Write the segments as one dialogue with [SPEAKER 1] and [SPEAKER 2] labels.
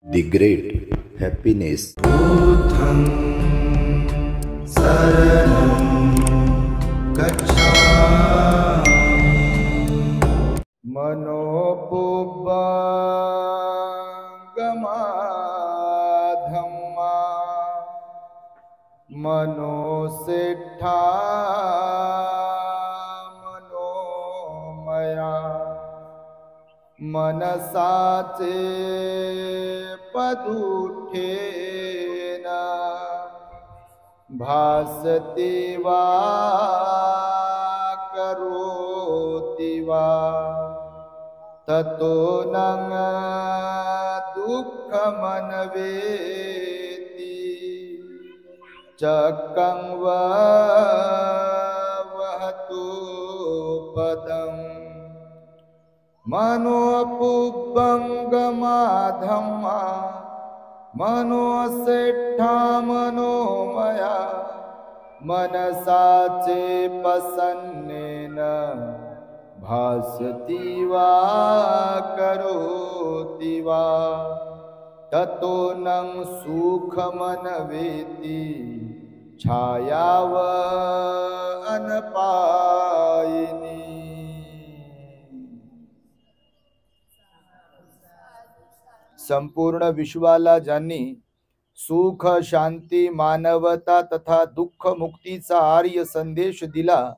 [SPEAKER 1] The great happiness.
[SPEAKER 2] बुद्धं शरणं गच्छामि मनोपुब्बंगमाधम्मा मनोसेट्ठा मनोमया मनसाचे पदुठेन भासति वा करोति वा ततो न दुःखमन्वेति चक्रं वहतु पदम् मनोपुब्बंगमाधम्मा मनोसेट्ठा मनोमया मनसाचे प्रसन्नेन भासति वा करोति वा ततो न सुखमन्वेति छायाव अनपायिनी। संपूर्ण विश्वाला ज्यांनी सुख शांती मानवता तथा दुःख मुक्तीचा आर्य संदेश दिला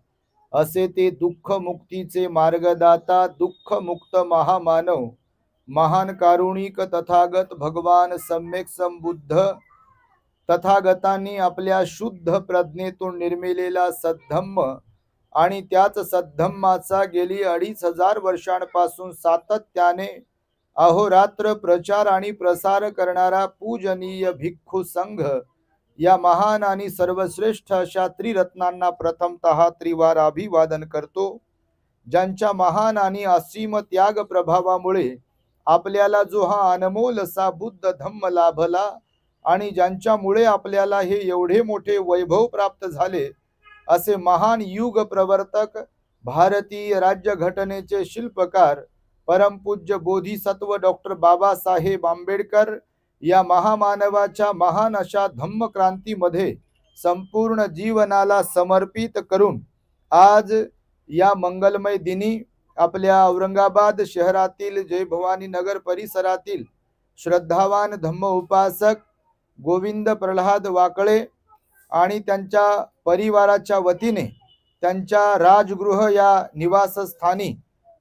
[SPEAKER 2] असे ते दुःख मुक्तीचे मार्गदाता दुःख मुक्त महामानव महान कारुणिक तथागत भगवान सम्यक संबुद्ध तथागतांनी आपल्या शुद्ध प्रज्ञेतून निर्मिलेला सद्धम्म आणि त्याच सद्धम्माचा गेली 2500 वर्षांपासून सातत्याने अहोरात्र प्रचार आणि प्रसार करणारा पूजनीय भिक्खू संघ या महान आणि सर्वश्रेष्ठ अशा त्रिरत्नांना प्रथमतः त्रिवार अभिवादन करतो। ज्यांच्या महान आणि असीम त्याग प्रभावामुळे आपल्याला जो हा अनमोल असा बुद्ध धम्म लाभला आणि ज्यांच्यामुळे आपल्याला हे एवढे मोठे वैभव प्राप्त झाले असे महान युग प्रवर्तक भारतीय राज्यघटनेचे शिल्पकार परमपूज्य बोधिसत्व डॉक्टर बाबासाहेब आंबेडकर या महामानवाच्या महान अशा धम्म क्रांतीमध्ये संपूर्ण जीवनाला समर्पित करून आज या मंगलमय दिनी आपल्या औरंगाबाद शहरातील जय भवानी नगर परिसरातील श्रद्धावान धम्म उपासक गोविंद प्रल्हाद वाकळे आणि त्यांच्या परिवाराच्या वतीने त्यांच्या राजगृह या निवासस्थानी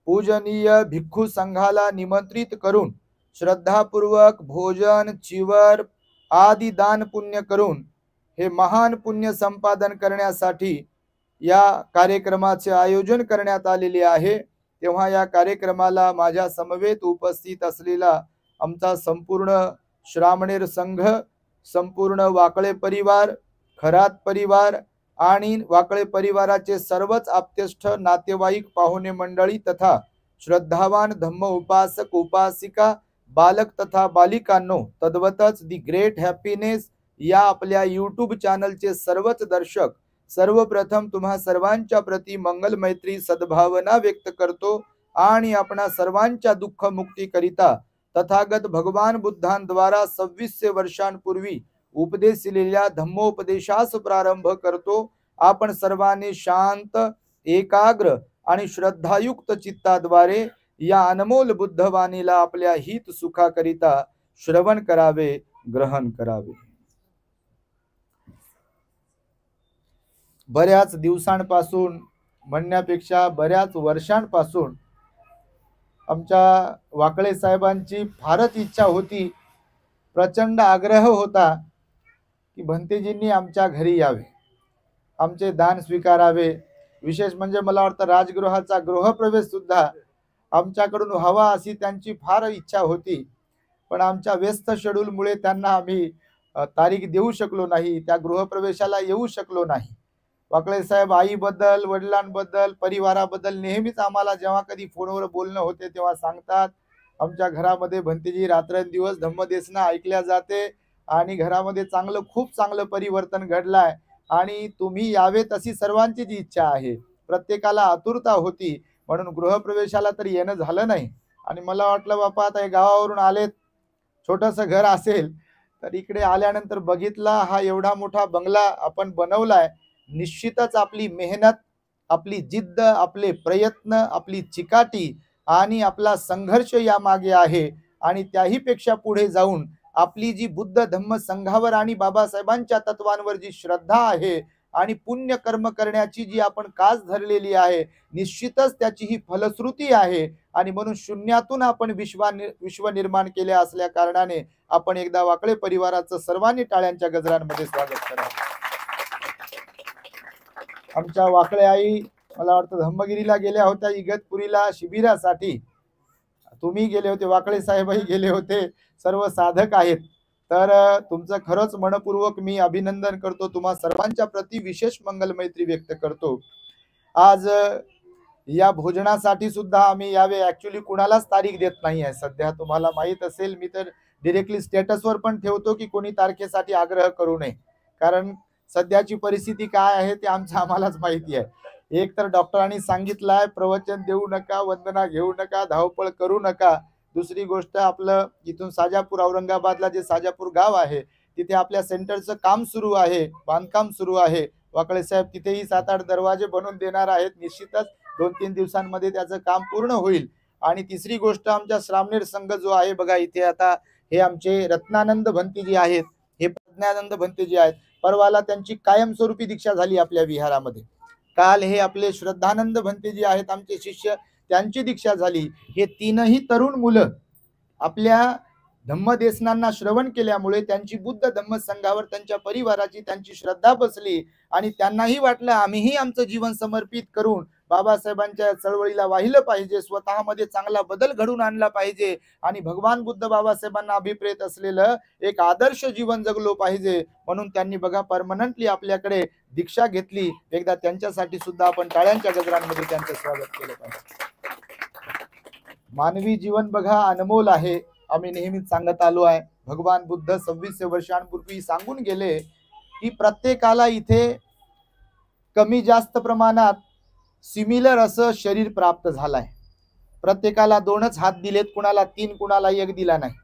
[SPEAKER 2] पूजनीय भिक्खू संघाला निमंत्रित करून श्रद्धापूर्वक भोजन चिवर आदि दान पुण्य करून हे महान पुण्य संपादन करण्यासाठी या कार्यक्रमाचे आयोजन करण्यात आलेले आहे। तेव्हा या कार्यक्रमाला माझ्या समवेत उपस्थित असलेला आमचा संपूर्ण श्रामणेर संघ, संपूर्ण वाकळे परिवार, खरात परिवार आणि वाकळे परिवाराचे सर्वच आप्तेष्ट नातेवाईक पाहुणे मंडळी तथा श्रद्धावान धम्म उपासक उपासिका बालक तथा बालिकांनो तद्वतच दी ग्रेट हॅपीनेस या आपल्या यूट्यूब चॅनलचे सर्वच दर्शक सर्वप्रथम तुम्हा सर्वांच्या प्रती मंगल मैत्री सद्भावना व्यक्त करतो आणि आपणा सर्वांच्या दुःख मुक्ती करिता तथागत भगवान बुद्धांद्वारा 2600 वर्षांपूर्वी उपदेशिलेल्या धम्मोपदेशास प्रारंभ करतो। आपण सर्वांनी शांत एकाग्र आणि श्रद्धायुक्त चित्ताद्वारे या अनमोल बुद्धवाणीला आपल्या हित सुखाकरिता श्रवण करावे, ग्रहण करावे। बऱ्याच दिवसांपासून म्हणण्यापेक्षा बऱ्याच वर्षांपासून आमच्या वाकळे साहेबांची फारच इच्छा होती, प्रचंड आग्रह होता की भंतेजींनी आमच्या घरी यावे, आमचे दान स्वीकारावे। विशेष म्हणजे मला वाटतं राजगृहाचा गृहप्रवेश सुद्धा आमच्याकडून व्हावा अशी त्यांची फार इच्छा होती, पण आमच्या व्यस्त शेड्यूलमुळे त्यांना आम्ही तारीख देऊ शकलो नाही, त्या गृहप्रवेशाला येऊ शकलो नाही। वाकळे साहेब आईबद्दल, वडिलांबद्दल, परिवाराबद्दल नेहमीच आम्हाला जेव्हा कधी फोनवर बोलणं होते तेव्हा सांगतात, आमच्या घरामध्ये भंतेजी रात्रंदिवस धम्मदेसना ऐकल्या जाते आणि घरामध्ये खूप चांगलं परिवर्तन घडलाय आणि तुम्ही यावेत अशी सर्वांचीच इच्छा आहे। प्रत्येकाला आतुरता होती, म्हणून गृहप्रवेशाला तर येणं झालं नाही। आणि मला वाटलं बापा आता हे गावावरून आलेत, छोटंसं घर असेल तर इकडे आल्यानंतर बघितला हा एवढा मोठा बंगला आपण बनवलाय. निश्चितच आपली मेहनत, आपली जिद्द, आपले प्रयत्न, आपली चिकाटी आणि आपला संघर्ष यामागे आहे. आणि त्याही पेक्षा पुढे जाऊन आपली जी बुद्ध धम्म संघावर आणि बाबासाहेबांच्या तत्वांवर जी श्रद्धा आहे आणि पुण्य कर्म करण्याची जी आपण कास धरलेली आहे, निश्चितच त्याची ही फलश्रुती आहे. आणि म्हणून शून्यातून आपण विश्व निर्माण केले असल्या कारणाने आपण एकदा वाकळे परिवाराचं सर्वांनी टाळ्यांच्या गजरांमध्ये स्वागत करा. आमच्या वाकळे आई मला वाटतं धम्मगिरीला गेल्या होत्या, इगतपुरीला शिबिरासाठी. तुम्ही गेले होते, वाकळे साहेबही गेले होते, सर्व साधक आहेत. तर तुमचं खरंच मनपूर्वक मी अभिनंदन करतो. तुम्हा सर्वांच्या प्रति विशेष मंगल मैत्री व्यक्त करतो. आज या भोजनासाठी सुद्धा आम्ही यावे ऍक्च्युली कुणालाच तारीख देत नाही आहे सध्या. तुम्हाला माहित असेल, मी तर डिरेक्टली स्टेटसवर पण ठेवतो की कोणी तारखेसाठी आग्रह करू नये, कारण सध्याची परिस्थिती काय आहे ते आम्हालाच माहिती आहे. एक तर डॉक्टरांनी सांगितलंय प्रवचन देऊ नका, वंदना घेऊ नका, धावपळ करू नका. दुसरी गोष्ट, आपलं इथून साजापूर, औरंगाबादला जे साजापूर गाव आहे तिथे आपल्या सेंटरचं काम सुरू आहे, बांधकाम सुरू आहे. वाकळे साहेब तिथेही 7-8 दरवाजे बनवून देणार आहेत. निश्चितच 2-3 दिवसांमध्ये त्याचं काम पूर्ण होईल. आणि तिसरी गोष्ट, आमच्या श्रामनेर संघ जो आहे बघा, इथे आता हे आमचे रत्नानंद भंतीजी आहेत, हे प्रज्ञानंद भंतीजी आहेत. परवाला त्यांची कायमस्वरूपी दीक्षा झाली आपल्या विहारामध्ये. काल हे आपले श्रद्धानंद भंतेजी आहेत आमचे शिष्य, त्यांची दीक्षा झाली. हे तीनही तरुण मुलं आपल्या धम्मदेशनांना श्रवण केल्यामुळे त्यांची बुद्ध धम्म संघावर त्यांच्या परिवाराची त्यांची श्रद्धा बसली आणि त्यांनाही वाटलं आम्हीही आमचं जीवन समर्पित करून बाबासाहेबांच्या चळवळीला वाहिलं पाहिजे, स्वतःमध्ये चांगला बदल घडून आणला पाहिजे आणि भगवान बुद्ध बाबासाहेबांना अभिप्रेत असलेलं एक आदर्श जीवन जगलो पाहिजे. म्हणून त्यांनी बघा परमनंटली आपल्याकडे दीक्षा घेतली. एकदा त्यांच्यासाठी सुद्धा आपण टाळ्यांच्या गजरांमध्ये त्यांचं स्वागत केलं पाहिजे. मानवी जीवन बघा अनमोल आहे. आम्ही नेहमीच सांगत आलो आहे, भगवान बुद्ध 2600 वर्षांपूर्वी सांगून गेले की प्रत्येकाला इथे कमी जास्त प्रमाणात सिमिलर असं शरीर प्राप्त झालंय. प्रत्येकाला 2च हात दिलेत, कुणाला 3, कुणाला 1 दिला नाही.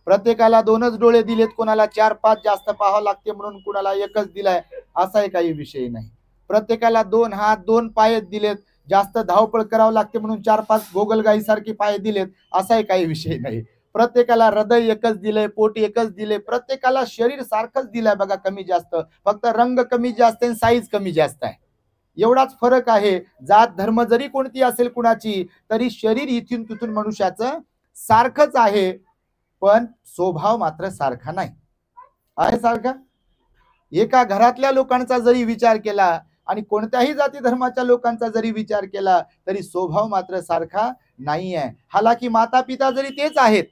[SPEAKER 2] प्रत्येकाला 2च डोळे दिलेत, कुणाला 4-5 जास्त पाहावं लागते म्हणून कुणाला 1च दिलाय, असाही काही विषय नाही. प्रत्येकाला 2 हात 2 पाय दिलेत, जास्त धावपळ करावं लागते म्हणून 4-5 गोगलगाईसारखे पाय दिलेत, असाही काही विषय नाही. प्रत्येकाला हृदय 1च दिलंय, पोट 1च दिले, प्रत्येकाला शरीर सारखंच दिलंय बघा, कमी जास्त, फक्त रंग कमी जास्त आहे, साईज कमी जास्त आहे, एवढाच फरक आहे. जात धर्म जरी कोणती असेल कुणाची, तरी शरीर इथून तिथून मनुष्याचं सारखंच आहे, पण स्वभाव मात्र सारखा नाही आहे. सारखा एका घरातल्या लोकांचा जरी विचार केला आणि कोणत्याही जाती धर्माच्या लोकांचा जरी विचार केला तरी स्वभाव मात्र सारखा नाही आहे. हालाकी माता पिता जरी तेच आहेत,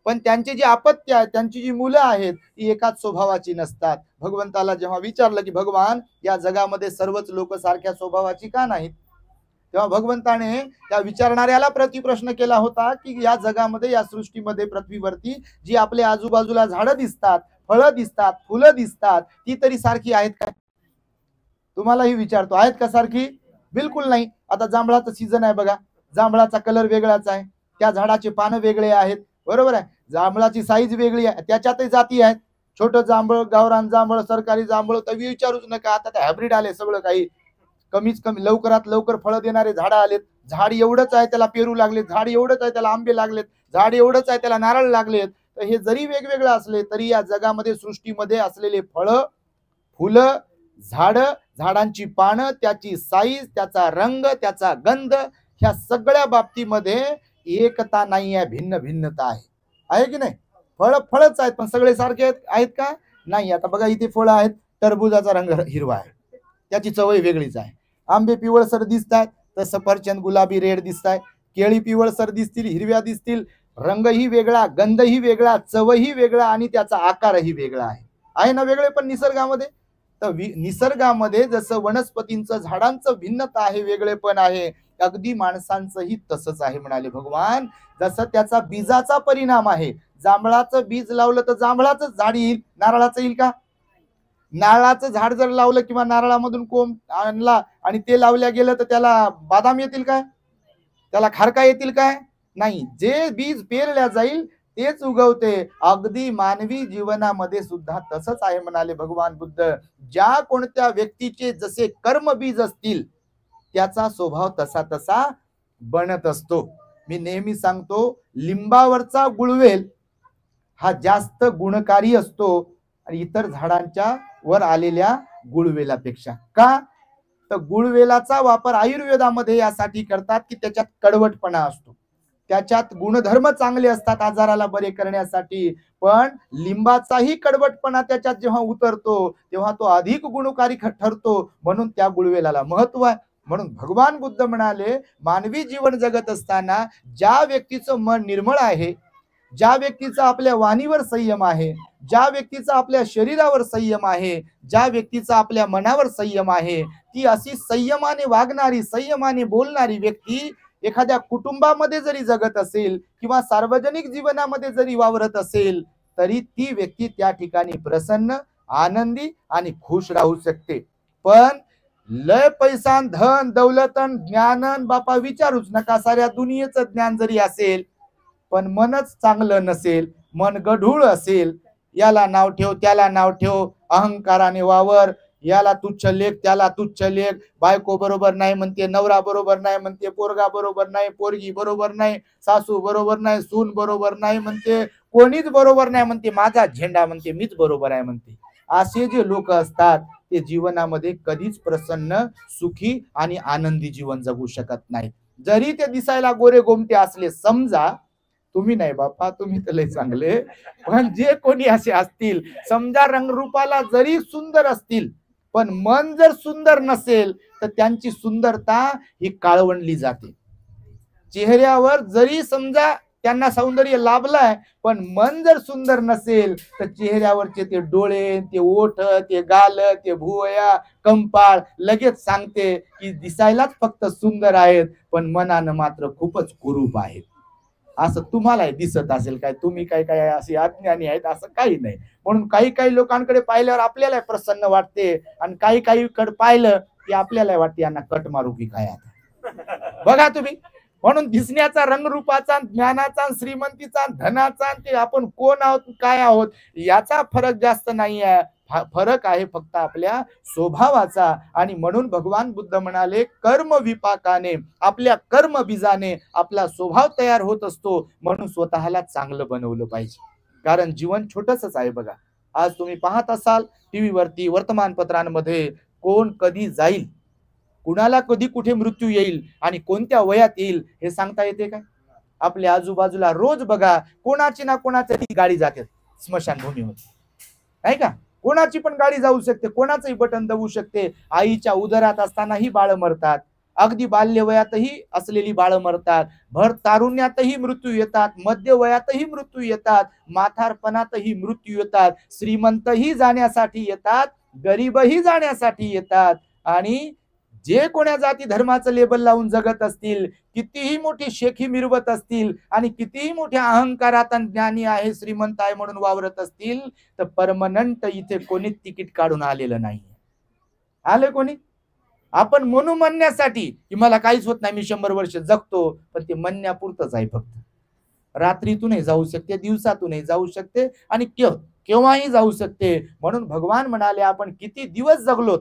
[SPEAKER 2] पण त्यांचे जे अपत्य आहेत, त्यांची जी मुलं आहेत ती एकाच स्वभावाची नसतात. भगवंताला जेव्हा विचारलं की भगवान या जगामध्ये सर्वच लोक सारख्या स्वभावाची का नाहीत, तेव्हा भगवंताने त्या विचारणाऱ्याला प्रतिप्रश्न केला होता की या जगामध्ये, या सृष्टीमध्ये, पृथ्वीवरती जी आपल्या आजूबाजूला झाडं दिसतात, फळं दिसतात, फुलं दिसतात, ती तरी सारखी आहेत का? तुम्हालाही विचारतो, आहेत का सारखी? बिलकुल नाही. आता जांभळाचं सीझन आहे बघा, जांभळाचा कलर वेगळाच आहे, त्या झाडाचे पानं वेगळे आहेत, बरोबर आहे. जांभळाची साईज वेगळी आहे, त्याच्यातही जाती आहेत. छोटं जांभळ, गावरान जांभळ, सरकारी जांभळ तर विचारूच नका. आता ते हायब्रिड आले सगळं काही, कमीच कमी लवकरात लवकर फळं देणारे झाडं आलेत. झाड एवढंच आहे त्याला पेरू लागलेत, झाड एवढंच आहे त्याला आंबे लागलेत, झाड एवढंच आहे त्याला नारळ लागलेत. तर हे जरी वेगवेगळं असले तरी या जगामध्ये, सृष्टीमध्ये असलेले फळं, फुलं, झाडं, झाडांची पानं, त्याची साईज, त्याचा रंग, त्याचा गंध, ह्या सगळ्या बाबतीमध्ये एकता नाही आहे, भिन्न भिन्नता आहे. आहे की नाही? फळ फळच आहेत पण सगळे सारखे आहेत का? नाही. आता बघा इथे फळं आहेत, टरबुजाचा रंग हिरवा आहे, त्याची चवही वेगळीच आहे. आंबे पिवळसर दिसत आहेत तर सफरचंद गुलाबी रेड दिसत आहे. केळी पिवळसर दिसतील, हिरव्या दिसतील, रंगही वेगळा, गंधही वेगळा, चवही वेगळा आणि त्याचा आकारही वेगळा आहे ना वेगळे. पण निसर्गामध्ये, तर निसर्गामध्ये जसं वनस्पतींचं, झाडांचं भिन्नता आहे, वेगळेपण आहे, अगदी माणसांचंही तसंच आहे म्हणाले भगवान. जसं त्याचा बीजाचा परिणाम आहे, जांभळाचं बीज लावलं तर जांभळाचं झाड येईल, नारळाचं येईल का? नारळाचं झाड जर लावलं किंवा नारळामधून कोंब आणला आणि ते लावल्या गेलं तर त्याला बदाम येतील काय? त्याला खारका येतील काय? नाही. जे बीज पेरल्या जाईल तेच उगवते. अगदी मानवी जीवनामध्ये सुद्धा तसंच आहे म्हणाले भगवान बुद्ध. ज्या कोणत्या व्यक्तीचे जसे कर्मबीज असतील त्याचा स्वभाव तसा तसा बनत असतो. मी नेहमी सांगतो, लिंबावरचा गुळवेल हा जास्त गुणकारी असतो आणि इतर झाडांच्या वर आलेल्या गुळवेलापेक्षा. का? तर गुळवेलाचा वापर आयुर्वेदामध्ये यासाठी करतात की त्याच्यात कडवटपणा असतो, त्याच्यात गुणधर्म चांगले असतात आजाराला बरे करण्यासाठी. पण लिंबाचाही कडवटपणा त्याच्यात जेव्हा उतरतो तेव्हा तो अधिक गुणकारी ठरतो, म्हणून त्या गुळवेलाला महत्व आहे. म्हणून भगवान बुद्ध म्हणाले, मानवी जीवन जगत असताना ज्या व्यक्तीचं मन निर्मळ आहे, ज्या व्यक्तीचा आपल्या वाणीवर संयम आहे, ज्या व्यक्तीचा आपल्या शरीरावर संयम आहे, ज्या व्यक्तीचा आपल्या मनावर संयम आहे, ती अशी संयमाने वागणारी, संयमाने बोलणारी व्यक्ती एखाद्या कुटुंबामध्ये जरी जगत असेल किंवा सार्वजनिक जीवनामध्ये जरी वावरत असेल तरी ती व्यक्ती त्या ठिकाणी प्रसन्न, आनंदी आणि खुश राहू शकते. पण लय पैसा, धन दौलतन, ज्ञानन बापा विचारूच नका, साऱ्या दुनियेचं ज्ञान जरी असेल पण मनच चांगलं नसेल, मन गढूळ असेल, याला नाव ठेव, त्याला नाव ठेव, अहंकाराने वावर, याला तुच्छ लेख, त्याला तुच्छ लेख, बायको बरोबर नाही म्हणते, नवरा बरोबर नाही म्हणते, पोरगा बरोबर नाही, पोरगी बरोबर नाही, सासू बरोबर नाही, सून बरोबर नाही म्हणते, कोणीच बरोबर नाही म्हणते, माझा झेंडा म्हणते, मीच बरोबर आहे म्हणते. असे जे लोक असतात ते जीवनामध्ये कधीच प्रसन्न, सुखी आणि आनंदी जीवन जगू शकत नाही. जरी ते दिसायला गोरे गोमटे असले, समजा तुम्ही नाही बापा, तुम्ही तर लय चांगले, पण जे कोणी असे असतील, समजा रंगरूपाला जरी सुंदर असतील पण मन जर सुंदर नसेल तर त्यांची सुंदरता ही काळवंडली जाते. चेहऱ्यावर जरी समजा त्यांना सौंदर्य लाभलंय पण मन जर सुंदर नसेल तर चेहऱ्यावरचे ते डोळे, ते ओठ, ते गाल, ते भुवया, कंपाळ लगेच सांगते की दिसायलाच फक्त सुंदर आहेत पण मनानं मात्र खूपच कुरूप आहेत. असं तुम्हाला दिसत असेल काय? तुम्ही काय काय असे अज्ञानी आहेत असं काही नाही. म्हणून काही काही लोकांकडे पाहिल्यावर आपल्याला प्रसन्न वाटते आणि काही काही कडे पाहिलं की आपल्याला वाटते यांना कट मारू की काय आता. बघा तुम्ही, म्हणून दिसण्याचा, रंगरूपाचा, ज्ञानाचा, श्रीमंतीचा, धनाचा, ते आपण कोण आहोत, काय आहोत याचा फरक जास्त नाही आहे. फरक आहे फक्त आपल्या स्वभावाचा. आणि म्हणून भगवान बुद्ध म्हणाले, कर्म विपाकाने, आपल्या कर्म बीजाने आपला स्वभाव तयार होत असतो. म्हणून स्वतःला चांगलं बनवलं पाहिजे. कारण जीवन छोटसच आहे बघा. आज तुम्ही पाहत असाल टीव्ही वरती, वर्तमानपत्रांमध्ये, कोण कधी जाईल, कुणाला कधी कुठे मृत्यू येईल आणि कोणत्या वयात येईल हे सांगता येते काय? आपल्या आजूबाजूला रोज बघा कोणाची ना कोणाची गाडी जाते स्मशानभूमीवर, नाही का? कोणाची पण गाडी जाऊ शकते, कोणाचंही बटन दबू शकते. आईच्या उदरात असतानाही बाळ मरतात, अगदी बाल्य वयातही असलेली बाळ मरतात, भर तारुण्यातही मृत्यू येतात, मध्य वयातही मृत्यू येतात, म्हातारपणातही मृत्यू येतात. श्रीमंतही जाण्यासाठी येतात, गरीबही जाण्यासाठी येतात. आणि जे कोण्या जाती धर्माचं लेबल लावून जगत असतील, कितीही मोठी शेखी मिरवत असतील आणि कितीही मोठ्या अहंकारात ज्ञानी आहे, श्रीमंत आहे म्हणून वावरत असतील, तर परमनंट इथे कोणी तिकीट काढून आलेलं नाही. आले कोणी? आपण म्हणू म्हणण्यासाठी की मला काहीच होत नाही, मी 100 वर्ष जगतो, पण ते म्हणण्यापुरतंच आहे फक्त. रात्रीतूनही जाऊ शकते, दिवसातूनही जाऊ शकते आणि केव्हाही जाऊ शकते. म्हणून भगवान म्हणाले, आपण किती दिवस जगलोत,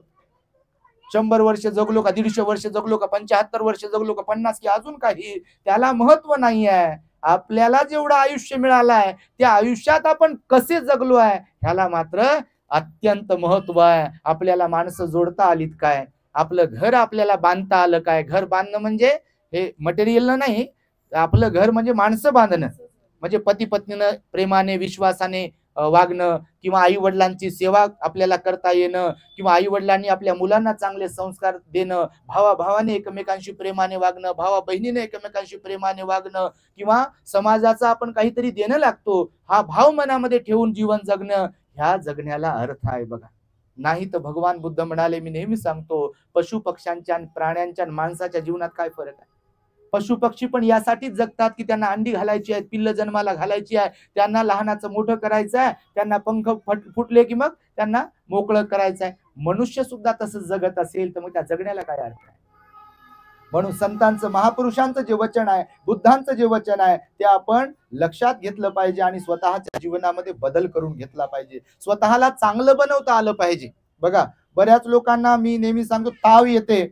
[SPEAKER 2] 100 वर्ष जगलो का, 150 वर्ष जगलो का, 75 वर्ष जगलो का, 50 की अजून काही, त्याला महत्व नाही आहे. आपल्याला जेवढं आयुष्य मिळालं आहे त्या आयुष्यात आपण कसे जगलो आहे ह्याला मात्र अत्यंत महत्व आहे. आपल्याला माणसं जोडता आलीत काय, आपलं घर आपल्याला बांधता आलं काय? घर बांधणं म्हणजे हे मटेरियल नाही, आपलं घर म्हणजे माणसं बांधणं, म्हणजे पती पत्नीनं प्रेमाने, विश्वासाने वागणं, किंवा आई वडिलांची सेवा आपल्याला करता येणं, किंवा आई वडिलांनी आपल्या मुलांना चांगले संस्कार देणं, भावा भावाने एकमेकांशी प्रेमाने वागणं, भावा बहिणीने एकमेकांशी प्रेमाने वागणं, किंवा समाजाचा आपण काहीतरी देणं लागतो हा भाव मनामध्ये ठेवून जीवन जगणं, ह्या जगण्याला अर्थ आहे बघा. नाही तर भगवान बुद्ध म्हणाले, मी नेहमी सांगतो, पशु पक्ष्यांच्या, प्राण्यांच्या, माणसाच्या जीवनात काय फरक आहे? पशु पक्षी पण यासाठीच जगतात की त्यांना अंडी घालायची आहेत, पिल्ल जन्माला घालायची आहे, त्यांना लहानाचं मोठं करायचं आहे, त्यांना पंख फुटले की मग त्यांना मोकळं करायचं आहे. मनुष्य सुद्धा तसं जगत असेल तर मग त्या जगण्याला काय अर्थ आहे? म्हणून संतांचं महापुरुषांचं जे वचन आहे, बुद्धांचं जे वचन आहे, ते आपण लक्षात घेतलं पाहिजे आणि स्वतःच्या जीवनामध्ये बदल करून घेतला पाहिजे. स्वतःला चांगलं बनवता आलं पाहिजे. बघा, बऱ्याच लोकांना मी नेहमी सांगतो, ताव येते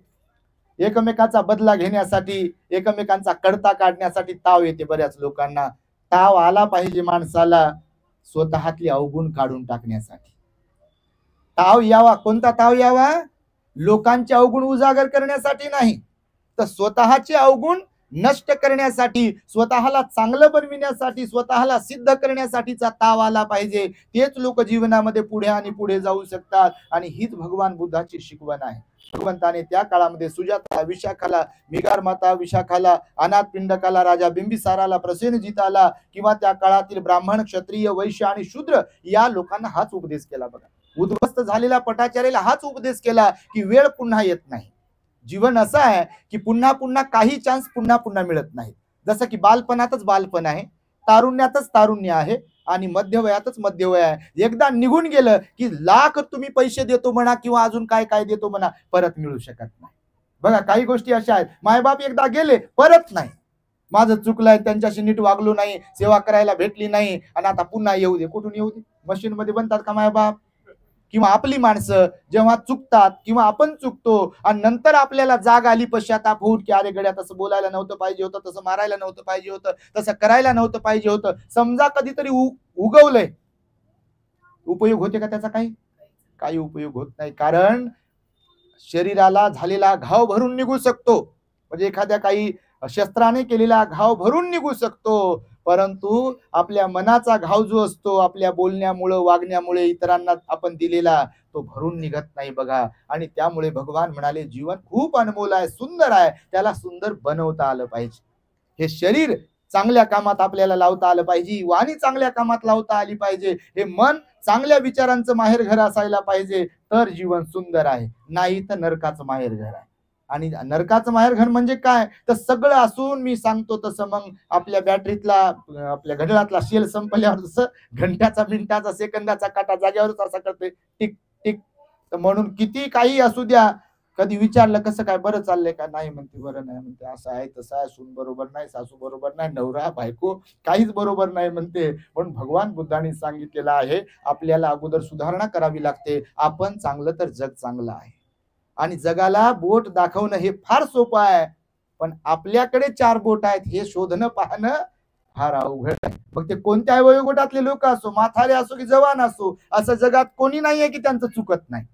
[SPEAKER 2] एकमेकाचा बदला घेण्यासाठी, एकमेकांचा कडता काढण्यासाठी ताव येते. बऱ्याच लोकांना ताव आला पाहिजे माणसाला स्वतःतली अवगुण काढून टाकण्यासाठी. ताव यावा, कोणता ताव यावा? लोकांचे अवगुण उजागर करण्यासाठी नाही, तर स्वतःचे अवगुण नष्ट करण्यासाठी, स्वतःला चांगलं बनविण्यासाठी, स्वतःला सिद्ध करण्यासाठीचा ताव आला पाहिजे. तेच लोक जीवनामध्ये पुढे आणि पुढे जाऊ शकतात. आणि हीच भगवान बुद्धाची शिकवण आहे. भगवंताने त्या काळामध्ये सुजाता, विशाखाला, मिगार माता विशाखाला, अनाथ पिंडकाला, राजा बिंबिसाराला, प्रसेनजिताला किंवा त्या काळातील ब्राह्मण, क्षत्रिय, वैश्य आणि शूद्र या लोकांना हाच उपदेश केला. बघा, उद्ध्वस्त झालेला पटाचार्याला हाच उपदेश केला की वेळ पुन्हा येत नाही. जीवन असं आहे की पुन्हा पुन्हा काही चान्स पुन्हा पुन्हा मिळत नाही. जसं की बालपणातच बालपण आहे, तारुण्यातच तारुण्य आहे आणि मध्यवयातच मध्यवय आहे. एकदा निघून गेलं की लाख तुम्ही पैसे देतो म्हणा किंवा अजून काय काय देतो म्हणा, परत मिळू शकत नाही. बघा, काही गोष्टी अशा आहेत, मायबाप एकदा गेले परत नाही. माझं चुकलंय, त्यांच्याशी नीट वागलो नाही, सेवा करायला भेटली नाही आणि आता पुन्हा येऊ दे. कुठून येऊ दे? मशीन मध्ये बनतात का मायबाप? किंवा आपली माणसं जेव्हा चुकतात किंवा आपण चुकतो आणि नंतर आपल्याला जाग आली पश्चाताप होऊन की अरे गड्या, तसं बोलायला नव्हतं पाहिजे होतं, तसं मारायला नव्हतं पाहिजे होतं, तसं करायला नव्हतं पाहिजे होतं, समजा कधीतरी उगवलंय, उपयोग होते का त्याचा? काही उपयोग होत नाही. कारण शरीराला झालेला घाव भरून निघू शकतो, म्हणजे एखाद्या काही शस्त्राने केलेला घाव भरून निघू शकतो, परंतु आपल्या मनाचा घाव जो असतो, आपल्या बोलण्यामुळे, वागण्यामुळे इतरांना आपण दिलेला, तो भरून निघत नाही. बघा, आणि त्यामुळे भगवान म्हणाले जीवन खूप अनमोल आहे, सुंदर आहे, त्याला सुंदर बनवता आलं पाहिजे. हे शरीर चांगल्या कामात आपल्याला लावता आलं पाहिजे, वाणी चांगल्या कामात लावता आली पाहिजे, हे मन चांगल्या विचारांचं माहेरघर असायला पाहिजे, तर जीवन सुंदर आहे. नाही तर नरकाचं माहेरघर आहे. आणि नरकाचं माहेरघर म्हणजे काय? तर सगळं असून मी सांगतो तसं मग आपल्या बॅटरीतला, आपल्या घड्याळातला शेल संपल्यावर जसं घंट्याचा, मिनिटाचा, सेकंदाचा काटा जागेवरच असा करते, टिक टिक. तर म्हणून किती काही असू द्या, कधी विचारलं कसं काय, बरं चाललंय का? नाही म्हणते, बरं नाही म्हणते, असं आहे तसं आहे, सून बरोबर नाही, सासू बरोबर नाही, नवरा बायको काहीच बरोबर नाही म्हणते. पण भगवान बुद्धांनी सांगितलेलं आहे आपल्याला अगोदर सुधारणा करावी लागते. आपण चांगलं तर जग चांगलं आहे. आणि जगाला बोट दाखवणं हे फार सोपं आहे, पण आपल्याकडे 4 बोट आहेत हे शोधणं, पाहणं फार अवघड आहे. मग ते कोणत्या वयोगटातले लोक असो, म्हातारे असो की जवान असो, असं जगात कोणी नाहीये की त्यांचं चुकत नाही.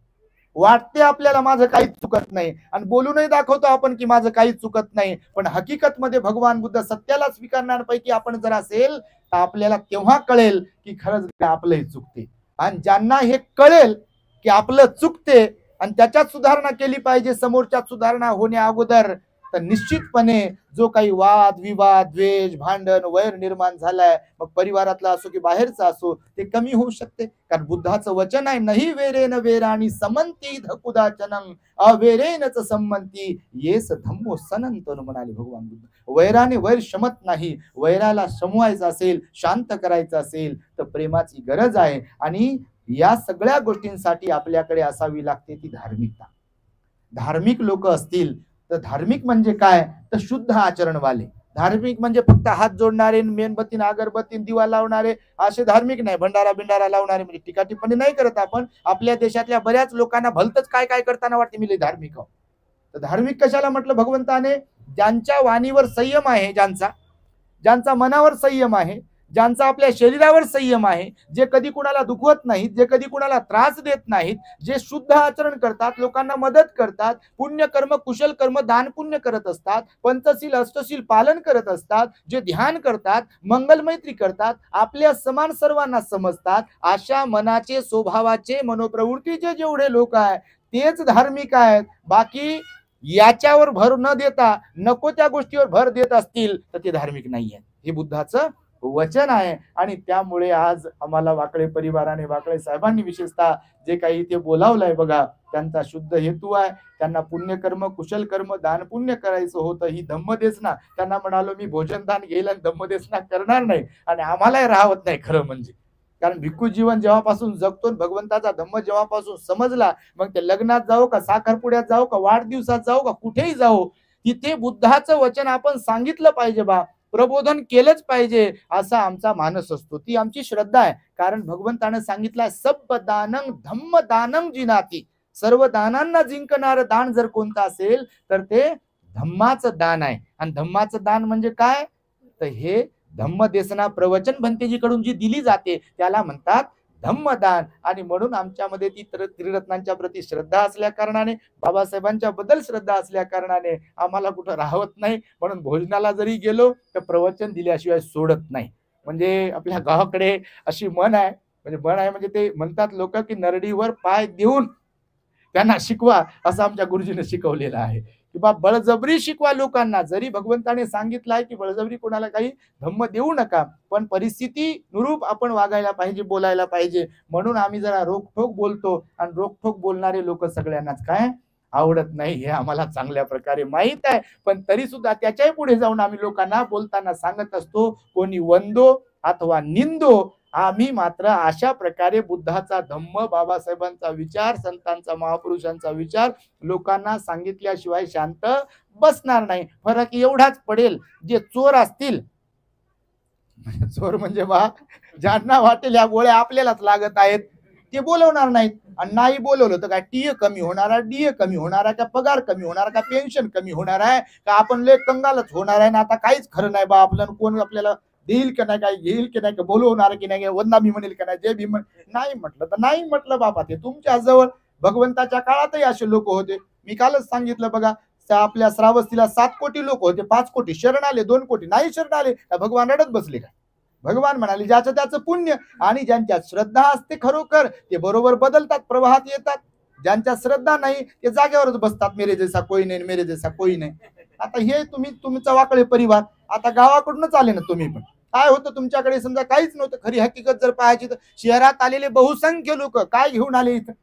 [SPEAKER 2] वाटते आपल्याला माझं काहीच चुकत नाही आणि बोलूनही दाखवतो आपण की माझं काहीच चुकत नाही, पण हकीकत मध्ये भगवान बुद्ध सत्याला स्वीकारणाऱ्यांपैकी आपण जर असेल तर आपल्याला तेव्हा कळेल की खरंच आपलंही चुकते. आणि ज्यांना हे कळेल की आपलं चुकते आणि त्याच्यात सुधारणा केली पाहिजे समोरच्यात सुधारणा होण्या अगोदर, तर निश्चितपणे जो काही वाद विवाद, द्वेष, भांडण, वैर निर्माण झालाय, मग परिवारातला असो की बाहेरचा असो, ते कमी होऊ शकते. कारण बुद्धाचं वचन आहे, नाही वेरेन वेराणी समंती धकुदाचनं अवेरेनच संमंती येस धम्मो सनंतन, म्हणाले भगवान बुद्ध. वैराने वैर शमत नाही. वैराला शमवायचं असेल, शांत करायचं असेल तर प्रेमाची गरज आहे. आणि या सगळ्या गोष्टींसाठी आपल्याकडे असावी लागते ती धार्मिकता. धार्मिक लोक असतील तर धार्मिक म्हणजे काय? तर शुद्ध आचरणवाले. धार्मिक म्हणजे फक्त हात जोडणारे, मेणबत्ती अगरबत्ती दिवा लावणारे असे धार्मिक नाही. भंडारा बिंडारा लावणारे म्हणजे टीका टिप्पणी नाही करत आपण. आपल्या देशातल्या बऱ्याच लोकांना भलतच काय काय करताना वाटते मी लय धार्मिक आहो. तर धार्मिक कशाला म्हटलं भगवंताने? ज्यांच्या वाणीवर संयम आहे, ज्यांचा मनावर संयम आहे, ज्यांचा आपल्या शरीरावर संयम आहे, जे कधी कुणाला दुखवत नाहीत, जे कधी कुणाला त्रास देत नाहीत, जे शुद्ध आचरण करतात, लोकांना मदत करतात, पुण्य कर्म, कुशल कर्म, दान पुण्य करत असतात, पंचशील अष्टशील पालन करत असतात, जे ध्यान करतात, मंगल मैत्री करतात, आपल्या समान सर्वांना समजतात, अशा मनाचे, स्वभावाचे, मनोप्रवृत्तीचे जेवढे लोक आहेत तेच धार्मिक आहेत. बाकी याच्यावर भर न देता नको त्या गोष्टीवर भर देत असतील तर ते धार्मिक नाहीये. हे बुद्धाचं वचन आहे. आणि त्यामुळे आज आम्हाला वाकळे परिवाराने, वाकळे साहेबांनी विशेषतः जे काही इथे बोलावलंय बघा, त्यांचा शुद्ध हेतू आहे. त्यांना पुण्यकर्म, कुशल कर्म, दान पुण्य करायचं होतं. ही धम्मदेसना, त्यांना म्हणालो मी भोजन दान घेईल आणि धम्मदेसना करणार नाही, आणि आम्हालाही राहत नाही खरं म्हणजे. कारण भिक्खू जीवन जेव्हापासून जगतो, भगवंताचा धम्म जेव्हापासून समजला, मग ते लग्नात जाऊ का, साखरपुड्यात जाऊ का, वाढदिवसात जाऊ का, कुठेही जाऊ, तिथे बुद्धाचं वचन आपण सांगितलं पाहिजे बा, प्रबोधन केलंच पाहिजे, असा आमचा मानस असतो. ती आमची श्रद्धा आहे. कारण भगवंतानं सांगितलंय सब दानं धम्म दानं जिनाती, सर्व दानांना जिंकणारं दान जर कोणतं असेल तर ते धम्माचं दान आहे. आणि धम्माचं दान म्हणजे काय, तर हे धम्मदेसना प्रवचन भंतेजीकडून जी दिली जाते त्याला म्हणतात धम्मदान. आणि म्हणून आमच्यामध्ये ती त्रिरत्नांच्या प्रती श्रद्धा असल्या कारणाने, बाबासाहेबांच्या बद्दल श्रद्धा असल्या कारणाने आम्हाला कुठं राहत नाही. म्हणून भोजनाला जरी गेलो तर प्रवचन दिल्याशिवाय सोडत नाही. म्हणजे आपल्या गावाकडे अशी म्हण आहे, म्हणजे ते म्हणतात लोक की नरडीवर पाय देऊन त्यांना शिकवा, असं आमच्या गुरुजीने शिकवलेलं आहे. की बा बळजबरी शिकवा लोकांना. जरी भगवंताने सांगितलं आहे की बळजबरी कोणाला काही धम्म देऊ नका, पण परिस्थिती नुरूप आपण वागायला पाहिजे, बोलायला पाहिजे. म्हणून आम्ही जरा रोखठोक बोलतो. आणि रोखठोक बोलणारे लोक सगळ्यांनाच काय आवडत नाही हे आम्हाला चांगल्या प्रकारे माहित आहे. पण तरी सुद्धा त्याच्याही पुढे जाऊन आम्ही लोकांना बोलताना सांगत असतो, कोणी वंदो अथवा निंदो, आम्ही मात्र अशा प्रकारे बुद्धाचा धम्म, बाबासाहेबांचा विचार, संतांचा, महापुरुषांचा विचार लोकांना सांगितल्याशिवाय शांत बसणार नाही. फरक एवढाच पडेल, जे चोर असतील, चोर म्हणजे बा ज्यांना वाटेल या गोळ्या आपल्यालाच लागत आहेत, ते बोलवणार नाहीत. आणि नाही बोलवलं तर काय टीए कमी होणार आहे, डीए कमी होणार आहे का, पगार कमी होणार का, पेन्शन कमी होणार आहे का, आपण लय कंगालच होणार आहे ना. आता काहीच खरं नाही बा, आपल्याला कोण आपल्याला देईल की नाही, काय घेईल की नाही, बोलवणार की नाही, वंदामी म्हणेल की नाही, जे भीम नाही म्हटलं तर नाही म्हटलं बाबा. ते तुमच्या जवळ. भगवंताच्या काळातही असे लोक होते. मी कालच सांगितलं बघा, आपल्या श्रावस्तीला 7 कोटी लोक होते, 5 कोटी शरण आले, 2 कोटी नाही शरण आले. भगवान रडत बसले का? भगवान म्हणाले ज्याचं त्याचं पुण्य. आणि ज्यांच्या श्रद्धा असते खरोखर ते बरोबर बदलतात, प्रवाहात येतात. ज्यांच्या श्रद्धा नाही ते जागेवरच बसतात, मेरे जैसा कोई नाही, मेरे जैसा कोई नाही. आता हे तुमचा वाकळे परिवार आता गावाकडूनच आले ना तुम्ही पण. काय होतं तुमच्याकडे, समजा काहीच नव्हतं. खरी हकीकत जर पाहायची तर शहरात आलेले बहुसंख्य लोक काय घेऊन आले इथं?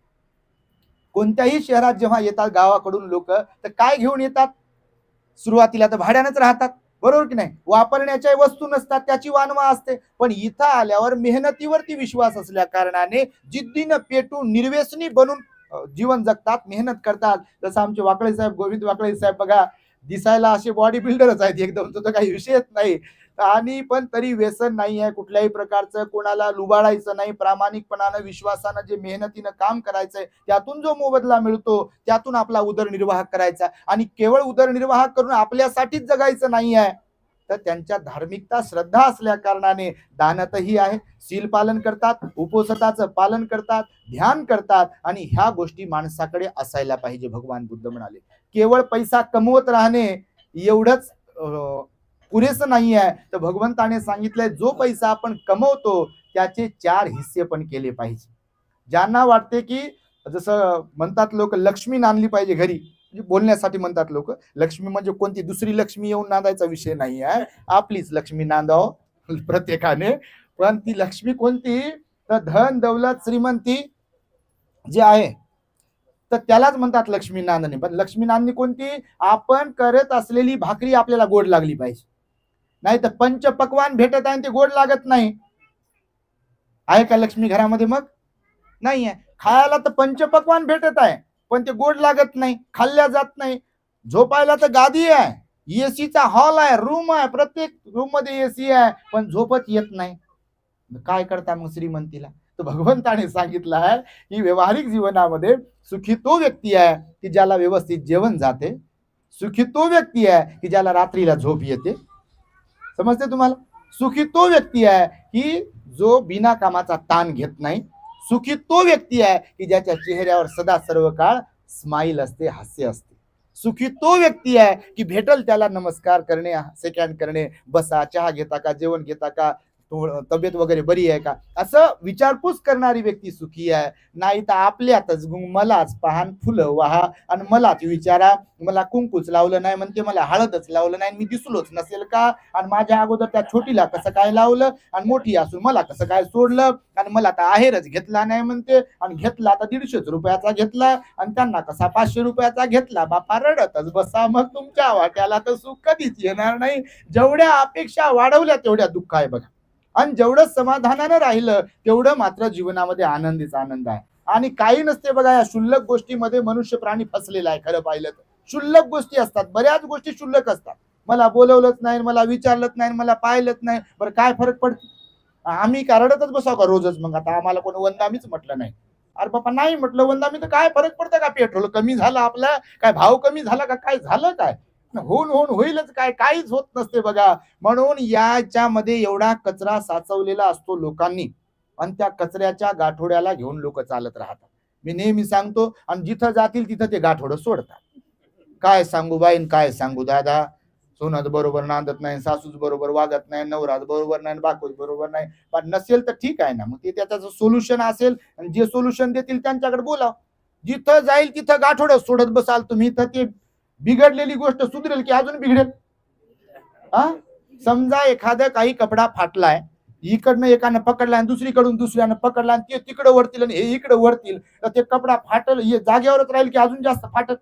[SPEAKER 2] कोणत्याही शहरात जेव्हा येतात गावाकडून लोक तर काय घेऊन येतात? सुरुवातीला तर भाड्यानंच राहतात, बरोबर की नाही. वापरण्याच्या वस्तू नसतात, त्याची वानवा असते. पण इथं आल्यावर मेहनतीवरती विश्वास असल्या कारणाने जिद्दीनं पेटून निर्व्यसनी बनून जीवन जगतात, मेहनत करतात. जसं आमचे वाकळे साहेब, गोविंद वाकळे साहेब बघा, दिसायला असे बॉडी बिल्डरच आहेत एकदम, तो काही विषयच नाही. आणि पण तरी व्यसन नाही आहे कुठल्याही प्रकारचं, कोणाला लुबाडायचं नाही. प्रामाणिकपणानं, विश्वासानं, जे मेहनतीनं काम करायचंय त्यातून जो मोबदला मिळतो त्यातून आपला उदरनिर्वाह करायचा. आणि केवळ उदरनिर्वाह करून आपल्यासाठीच जगायचं नाही आहे, तर त्यांच्या धार्मिकता, श्रद्धा असल्या कारणाने दानतही आहे, सील पालन करतात, उपवासाचं पालन करतात, ध्यान करतात. आणि ह्या गोष्टी माणसाकडे असायला पाहिजे. भगवान बुद्ध म्हणाले केवळ पैसा कमवत राहणे एवढंच पुरेसं नाही आहे. तर भगवंताने सांगितलंय जो पैसा आपण कमवतो त्याचे 4 हिस्से पण केले पाहिजे. ज्यांना वाटते की जसं म्हणतात लोक लक्ष्मी नांदली पाहिजे घरी, बोलण्यासाठी म्हणतात लोक, लक्ष्मी म्हणजे कोणती दुसरी लक्ष्मी येऊन नांदायचा विषय नाही आहे, आपलीच लक्ष्मी नांदाव प्रत्येकाने. पण ती लक्ष्मी कोणती, तर धन दौलत श्रीमंती जे आहे तर त्यालाच म्हणतात लक्ष्मी नांदणे. पण लक्ष्मी नांदणी कोणती, आपण करत असलेली भाकरी आपल्याला गोड लागली पाहिजे. नाही तर पंचपक्वान भेटत आहे ते गोड लागत नाही. आहे का लक्ष्मी घरामध्ये? मग नाही आहे. खायला तर पंचपक्वान भेटत आहे पण ते गोड लागत नाही, खाल्ल्या जात नाही. झोपायला तर गादी आहे, एसीचा हॉल आहे, रूम आहे, प्रत्येक रूम मध्ये एसी आहे, पण झोपत येत नाही. काय करता मग श्रीमंतीला? तर भगवंताने सांगितलं आहे की व्यवहारिक जीवनामध्ये सुखी तो व्यक्ती आहे की ज्याला व्यवस्थित जेवण जाते, सुखी तो व्यक्ती आहे की ज्याला रात्रीला झोप येते. समजते तुम्हाला? सुखी तो व्यक्ती आहे की जो बिना कामाचा ताण घेत नाही. सुखी तो व्यक्ती आहे की ज्याच्या चेहऱ्यावर सदा सर्व काळ स्माइल असते, हास्य असते. सुखी तो व्यक्ती आहे की भेटल त्याला नमस्कार करणे, सेकंड करणे, बसा, चहा घेता का, जेवण घेता का, तब्येत वगैरे बरी आहे का, असं विचारपूस करणारी व्यक्ती सुखी आहे. नाही तर आपल्यातच मलाच पाहन फुलं वाहा आणि मलाच विचारा, मला कुंकूच लावलं नाही म्हणते, मला हळदच लावलं नाही, मी दिसलोच नसेल का, आणि माझ्या अगोदर त्या छोटीला कसं काय लावलं आणि मोठी असून मला कसं काय सोडलं, आणि मला तर आहेरच घेतला नाही म्हणते, आणि घेतला तर 150 रुपयाचा घेतला आणि त्यांना कसा 500 रुपयाचा घेतला. बापा रडतच बसा, मग तुमच्या वाट्याला तर सुख कधीच येणार नाही. जेवढ्या अपेक्षा वाढवल्या तेवढ्या दुःख आहे बघा. आणि जेवढं समाधानानं राहिलं तेवढं मात्र जीवनामध्ये आनंदीच आनंद आहे. आणि काही नसते बघा, या क्षुल्लक गोष्टीमध्ये मनुष्य प्राणी फसलेला आहे. खरं पाहिलं तर क्षुल्लक गोष्टी असतात, बऱ्याच गोष्टी क्षुल्लक असतात. मला बोलवलंच नाही, मला विचारलंच नाही, मला पाहिलंच नाही, बरं काय फरक पडतो? आम्ही का रडतच बसाव का रोजच? मग आता आम्हाला कोणी वंदामीच म्हटलं नाही. अरे बाबा नाही म्हटलं वंदामी तर काय फरक पडतं का? पेट्रोल कमी झालं आपला, काय भाव कमी झाला का? काय झालं काय? होऊन होऊन होईलच काय? काहीच होत नसते बघा. म्हणून याच्यामध्ये एवढा कचरा साचवलेला असतो लोकांनी, आणि त्या कचऱ्याच्या गाठोड्याला घेऊन लोक चालत राहतात. मी नेहमी सांगतो, आणि जिथं जातील तिथं ते गाठोडं सोडतात. काय सांगू बाईन, काय सांगू दादा, सोनत बरोबर नांदत नाही, सासूच बरोबर वागत नाही, नवरात बरोबर नाही, बाकोच बरोबर नाही. पण नसेल तर ठीक आहे ना, मग ते त्याचं सोल्युशन असेल, आणि जे सोल्युशन देतील त्यांच्याकडे बोलाव. जिथं जाईल तिथं गाठोडं सोडत बसाल तुम्ही, तर ते बिघडलेली गोष्ट सुधरेल की अजून बिघडेल? हा, समजा एखादा काही कपडा फाटलाय, इकडनं एकानं पकडला आणि दुसरीकडून दुसऱ्यानं पकडला, आणि ते तिकडे वरतील आणि हे इकडे वरतील, तर ते कपडा फाटल, हे जागेवरच राहील की अजून जास्त फाटत?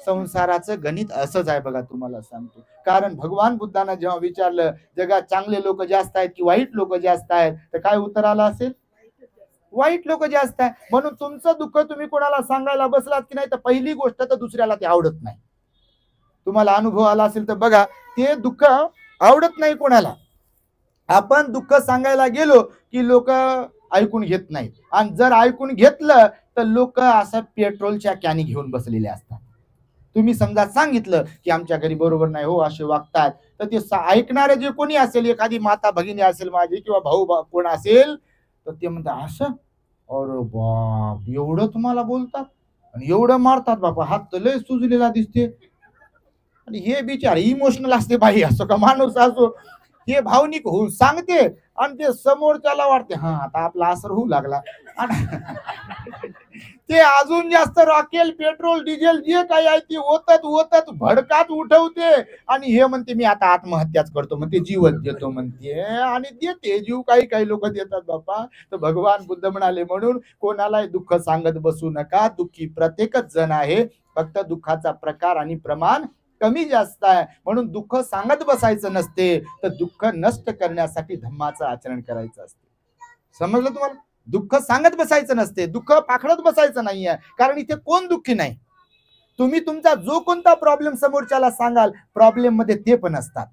[SPEAKER 2] संसाराचं गणित असंच आहे बघा, तुम्हाला सांगतो. कारण भगवान बुद्धांना जेव्हा विचारलं जगात चांगले लोक जास्त आहेत की वाईट लोक जास्त आहेत, तर काय उत्तर आलं असेल? वाईट लोक जास्त आहे. म्हणून तुमचं दुःख तुम्ही कोणाला सांगायला बसलात की नाही, तर पहिली गोष्ट तर दुसऱ्याला ते आवडत नाही. तुम्हाला अनुभव आला असेल तर बघा, ते दुःख आवडत नाही कोणाला. आपण दुःख सांगायला गेलो की लोक ऐकून घेत नाहीत, आणि जर ऐकून घेतलं तर लोक असं पेट्रोलच्या कॅनी घेऊन बसलेले असतात. तुम्ही समजा सांगितलं की आमच्या घरी बरोबर नाही हो, असे वागतात, तर ते ऐकणारे जे कोणी असेल, एखादी माता भगिनी असेल माझी, किंवा भाऊ कोण असेल, तर ते म्हणतात असं, अरे बाप, एवढं तुम्हाला बोलतात आणि एवढं मारतात बाबा, हात तर लय सुजलेला दिसते. आणि हे बिचार इमोशनल असते बाई, असो का माणूस असो, हे भावनिक होऊन सांगते, आणि ते समोरच्याला वाटते हा आता आपला असर होऊ लागला, ते अजून जास्त रॉकेल, पेट्रोल, डिझेल जे काही आहे ते ओतत ओतत भडकात उठवते, आणि हे म्हणते मी आता आत्महत्याच करतो, म्हणते जीवच देतो म्हणते, आणि देते जीव. काही काही लोक देतात बापा. तर भगवान बुद्ध म्हणाले, म्हणून कोणालाही दुःख सांगत बसू नका. दुःखी प्रत्येकच जण आहे, फक्त दुःखाचा प्रकार आणि प्रमाण कमी जास्त आहे. म्हणून दुःख सांगत बसायचं नसते, तर दुःख नष्ट करण्यासाठी धम्माचं आचरण करायचं असते. समजलं तुम्हाला? दुःख सांगत बसायचं नसते, दुःख पाखडत बसायचं नाहीये. कारण इथे कोण दुःखी नाही. तुम्ही तुमचा जो कोणता प्रॉब्लेम समोरच्याला सांगाल, प्रॉब्लेम मध्ये ते पण असतात.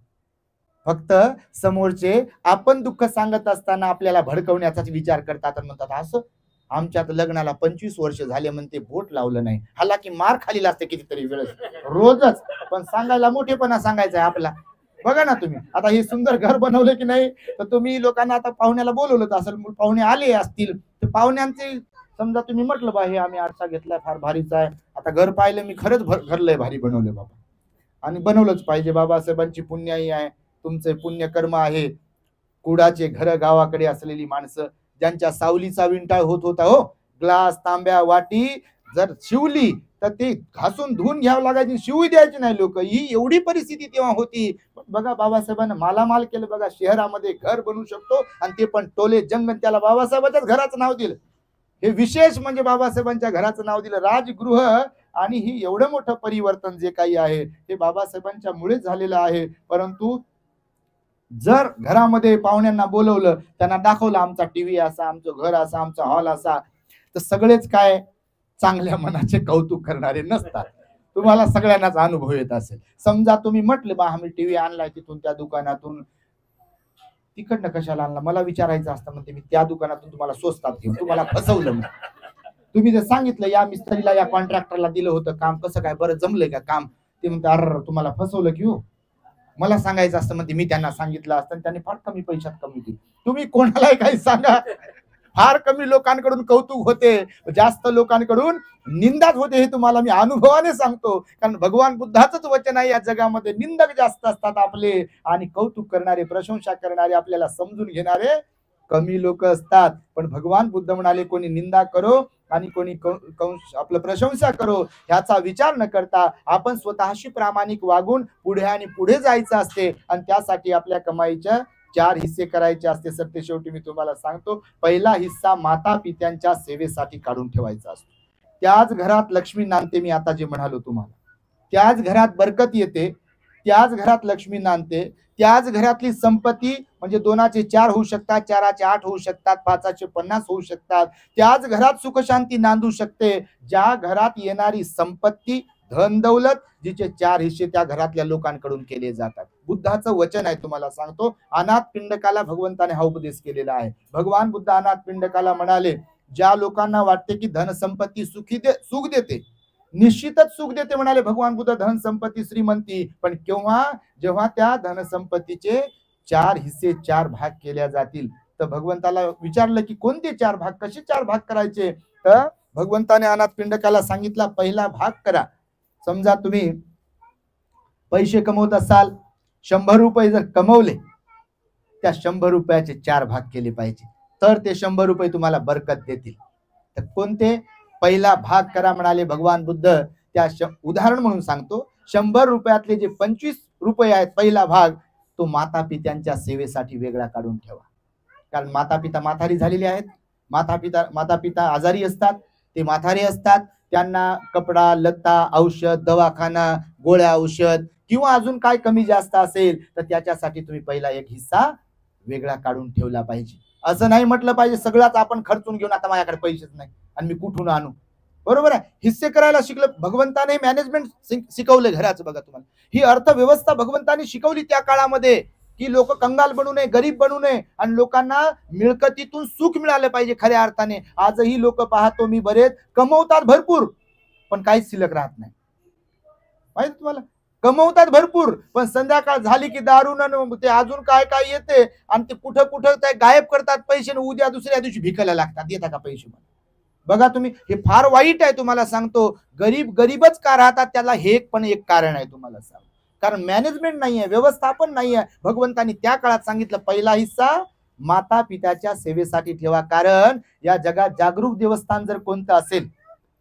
[SPEAKER 2] फक्त समोरचे आपण दुःख सांगत असताना आपल्याला भडकवण्याचाच विचार करतात, आणि म्हणतात असं आमच्यात लग्नाला 25 वर्ष झाले म्हणते बोट लावलं नाही. हालाकी मार खालीला असते कितीतरी वेळेस, रोजच, पण सांगायला मोठेपणा सांगायचा आहे आपला. बघा ना तुम्ही, आता हे सुंदर घर बनवलं की नाही, तर तुम्ही लोकांना आता पाहुण्याला बोलवलं असेल, पाहुणे आले असतील, तर पाहुण्यांचे समजा तुम्ही म्हटलं बा हे आम्ही आरसा घेतलाय, फार भारीचा आहे, आता घर पाहिलं मी, खरंच घर लय भारी बनवलं बाबा, आणि बनवलंच पाहिजे, बाबासाहेबांची पुण्याई आहे, तुमचे पुण्यकर्म आहे. कुडाचे घर गावाकडे असलेली माणसं, ज्यांच्या सावलीचा विंटाळ होत होता हो, ग्लास, तांब्या, वाटी जर शिवली तर ते घासून धुवून घ्यावं लागायची, शिवू द्यायची नाही लोक. ही एवढी परिस्थिती तेव्हा होती. बघा बाबासाहेबांना मालामाल केलं बघा, शहरामध्ये घर बनवू शकतो, आणि ते पण टोले जंगल, त्याला बाबासाहेबांच्याच घराचं नाव दिलं. हे विशेष म्हणजे बाबासाहेबांच्या घराचं नाव दिलं राजगृह. आणि ही एवढं मोठं परिवर्तन जे काही आहे हे बाबासाहेबांच्या मुळेच झालेलं आहे. परंतु जर घरामध्ये पाहुण्यांना बोलवलं, त्यांना दाखवलं आमचा टीव्ही असा, आमचं घर असा, आमचा हॉल असा, तर सगळेच काय चांगल्या मनाचे कौतुक करणारे नसतात. तुम्हाला सगळ्यांनाच अनुभव येत असेल. समजा तुम्ही म्हटले बा आम्ही टीव्ही आणलाय तिथून त्या दुकानातून, तिकडनं कशाला आणला मला विचारायचं असतं, म्हणते मी त्या दुकानातून तुम्हाला स्वस्तात घेऊन, तुम्हाला फसवलं मी. तुम्ही जर सांगितलं या मिस्त्रीला, या कॉन्ट्रॅक्टरला दिलं होतं काम, कसं काय बरं जमलंय का काम, ते म्हणते अरे तुम्हाला फसवलं की हो, मला सांगायचं असतं, म्हणजे मी त्यांना सांगितलं असतं, त्यांनी फार कमी पैशात कमी दिली. तुम्ही कोणालाही काही सांगा, फार कमी लोकांकडून कौतुक होते, जास्त लोकांकडून निंदाच होते. हे तुम्हाला मी अनुभवाने सांगतो. कारण भगवान बुद्धाचंच वचन आहे, या जगामध्ये निंदक जास्त असतात आपले, आणि कौतुक करणारे, प्रशंसा करणारे, आपल्याला समजून घेणारे कमी लोक असतात. पण भगवान बुद्ध म्हणाले, कोणी निंदा करो आणि कोणी आपलं प्रशंसा करो, ह्याचा विचार न करता आपण स्वतःशी प्रामाणिक वागून पुढे आणि पुढे जायचं असते. आणि त्यासाठी आपल्या कमाईच्या 4 हिस्से करायचे असते. सत्य शेवटी मी तुम्हाला सांगतो, पहिला हिस्सा माता पित्यांच्या सेवेसाठी काढून ठेवायचा असतो. त्याच घरात लक्ष्मी नांदते. मी आता जे म्हणालो तुम्हाला, त्याच घरात बरकत येते, त्याच घरात लक्ष्मी नांदते, त्याच घरातली संपत्ती, म्हणजे 2चे 4 होऊ शकतात, 4चे 8 होऊ शकतात, 5चे 50 होऊ शकतात. त्याच घरात सुखशांती नांदू शकते, ज्या घरात येणारी संपत्ती, धन दौलत जिचे 4 हिस्से त्या घरातल्या लोकांकडून केले जातात. बुद्धाचं वचन आहे, तुम्हाला सांगतो. अनाथ पिंडकाला भगवंताने हा उपदेश केलेला आहे. भगवान बुद्ध अनाथ पिंडकाला म्हणाले, ज्या लोकांना वाटते की धन संपत्ती सुख देते, निश्चितच सुख देते म्हणाले भगवान बुद्ध, धन संपत्ती श्रीमंती, पण जेव्हा त्या धन संपत्तीचे 4 हिस्से 4 भाग केल्या जातील. तर भगवंताला विचारलं की कोणते 4 भाग, कसे 4 भाग करायचे? तर भगवंताने अनाथ पिंडकाला सांगितला, पहिला भाग करा. समजा तुम्ही पैसे कमवत असाल, 100 रुपये जर कमवले, त्या 100 रुपयाचे 4 भाग केले पाहिजे, तर ते 100 रुपये तुम्हाला बरकत देतील. तर कोणते? पहिला भाग करा म्हणाले भगवान बुद्ध. त्या उदाहरण म्हणून सांगतो, 100 रुपयातले जे 25 रुपये आहेत पहिला भाग, तो माता पित्यांच्या सेवेसाठी वेगळा काढून ठेवा. कारण माता पिता म्हातारी झालेले आहेत, माता पिता आजारी असतात, ते म्हातारे असतात, त्यांना कपडा लत्ता, औषध, दवाखाना, गोळ्या औषध किंवा अजून काय कमी जास्त असेल तर त्याच्यासाठी तुम्ही पहिला एक हिस्सा वेगळा काढून ठेवला पाहिजे. असं नाही म्हटलं पाहिजे सगळंच आपण खर्चून घेऊन आता माझ्याकडे पैसेच नाही आणि मी कुठून आणू. बरोबर आहे, हिस्से करायला शिकलं. भगवंताने मॅनेजमेंट शिकवले घराचं. बघा तुम्हाला ही अर्थव्यवस्था भगवंताने शिकवली त्या काळामध्ये, की लोक कंगाल बनू नये, गरीब बनू नये आणि लोकांना मिळकतीतून सुख मिळालं पाहिजे खऱ्या अर्थाने. आजही लोक पाहतो मी बरेच कमवतात भरपूर, पण काहीच शिल्लक राहत नाही. माहिती तुम्हाला, कमवतात भरपूर पण संध्याकाळ झाली की दारून ते अजून काय काय येते आणि ते कुठं कुठं ते गायब करतात पैसे, उद्या दुसऱ्या दिवशी भिकायला लागतात. येतात का पैसे? बघा तुम्ही, हे फार वाईट आहे. तुम्हाला सांगतो, गरीबच का राहतात त्याला हे पण एक कारण आहे तुम्हाला सांगतो. कारण मॅनेजमेंट नाहीये, व्यवस्थापन नाहीये. भगवंतांनी त्या काळात सांगितलं, पहिला हिस्सा माता पित्याच्या सेवेसाठी ठेवा. कारण या जगात जागरूक देवस्थान जर कोणतं असेल,